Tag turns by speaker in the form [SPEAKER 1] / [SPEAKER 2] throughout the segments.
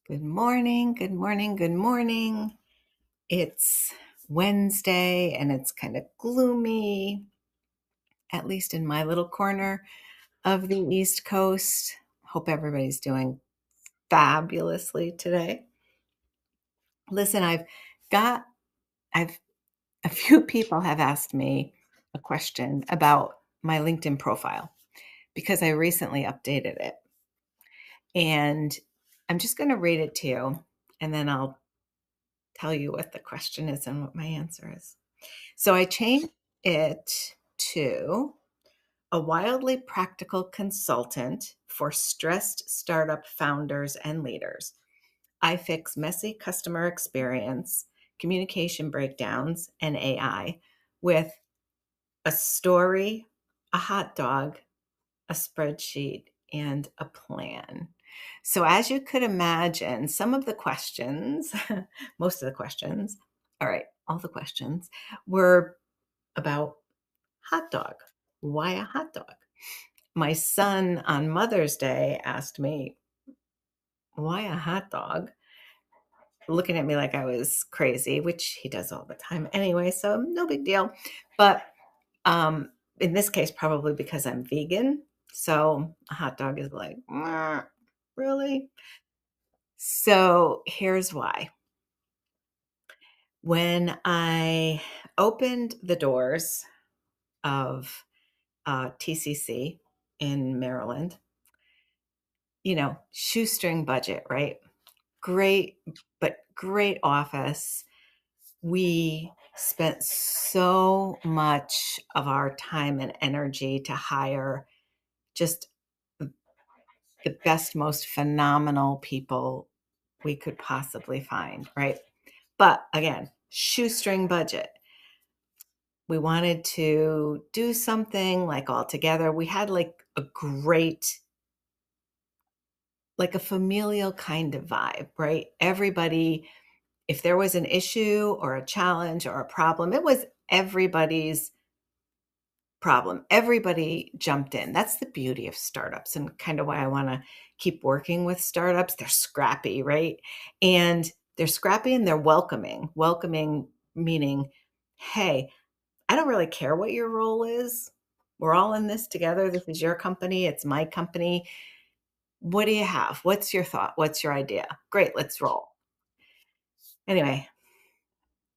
[SPEAKER 1] Good morning, good morning, good morning. It's Wednesday and it's kind of gloomy, at least in my little corner of the East Coast. Hope everybody's doing fabulously today. Listen, got, I've, a few people have asked me a question about my LinkedIn profile because I recently updated it. And I'm just going to read it to you and then I'll tell you what the question is and what my answer is. So I changed it to a wildly practical consultant for stressed startup founders and leaders. I fix messy customer experience, communication breakdowns, and AI with a story, a hot dog, a spreadsheet, and a plan. So, as you could imagine, some of the questions, most of the questions, all the questions were about hot dog. Why a hot dog? My son on Mother's Day asked me, why a hot dog? Looking at me like I was crazy, which he does all the time anyway, so no big deal. But in this case, probably because I'm vegan. So a hot dog is like, really? So here's why. When I opened the doors of TCC in Maryland, shoestring budget, right? Great, but great office. We spent so much of our time and energy to hire just the best, most phenomenal people we could possibly find, right? But again, shoestring budget. We wanted to do something like all together. We had like a great, like a familial kind of vibe, right? Everybody, if there was an issue or a challenge or a problem, it was everybody's problem. Everybody jumped in. That's the beauty of startups and kind of why I want to keep working with startups. They're scrappy, right? And they're scrappy and they're welcoming. Welcoming meaning, hey, I don't really care what your role is. We're all in this together. This is your company. It's my company. What do you have? What's your thought? What's your idea? Great, let's roll. Anyway,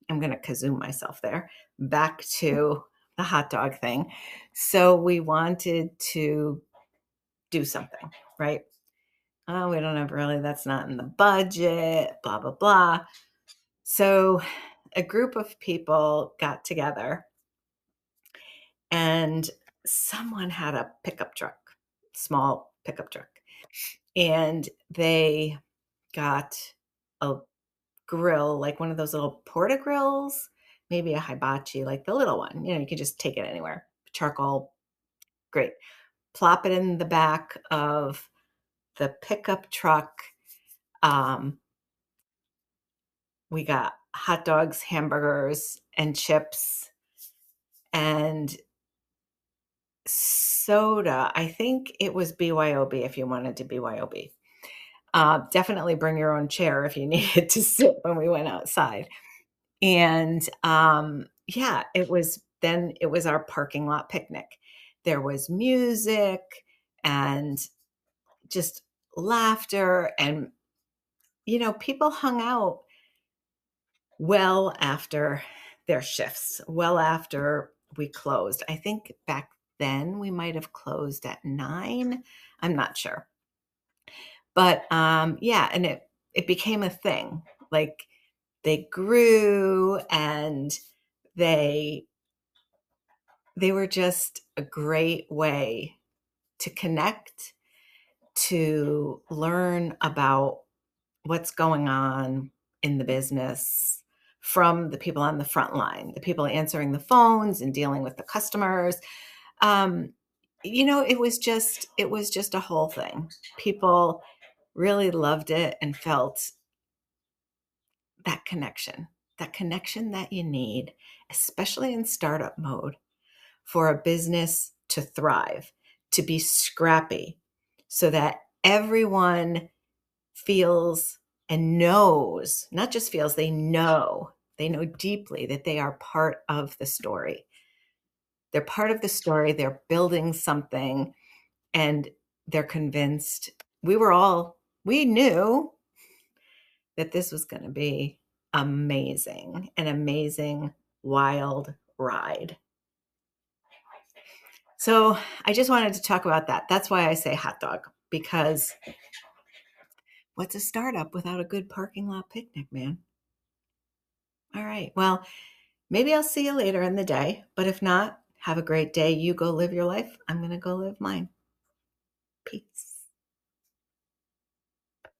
[SPEAKER 1] I'm going to kazoo myself there. Back to the hot dog thing. So we wanted to do something, right? Oh, we don't have really, that's not in the budget, blah, blah, blah. So a group of people got together and someone had a pickup truck, small pickup truck, and they got a grill, like one of those little porta grills, maybe a hibachi, like the little one. You can just take it anywhere. Charcoal, great. Plop it in the back of the pickup truck. We got hot dogs, hamburgers, and chips, and soda. I think it was BYOB if you wanted to BYOB. Definitely bring your own chair if you needed to sit when we went outside. And yeah, it was our parking lot picnic. There was music and just laughter and people hung out well after their shifts, well after we closed. I think back then we might have closed at 9. I'm not sure. But yeah, and it became a thing. Like they grew and they they were just a great way to connect, to learn about what's going on in the business from the people on the front line, the people answering the phones and dealing with the customers. Um, it was just a whole thing. People really loved it and felt that connection that you need, especially in startup mode, for a business to thrive, to be scrappy, so that everyone feels and knows, not just feels, they know deeply that they are part of the story. They're part of the story. They're building something, and they're convinced. We knew that this was going to be amazing, an amazing, wild ride. So I just wanted to talk about that. That's why I say hot dog, because what's a startup without a good parking lot picnic, man? All right. Well, maybe I'll see you later in the day, but if not, have a great day. You go live your life. I'm going to go live mine. Peace.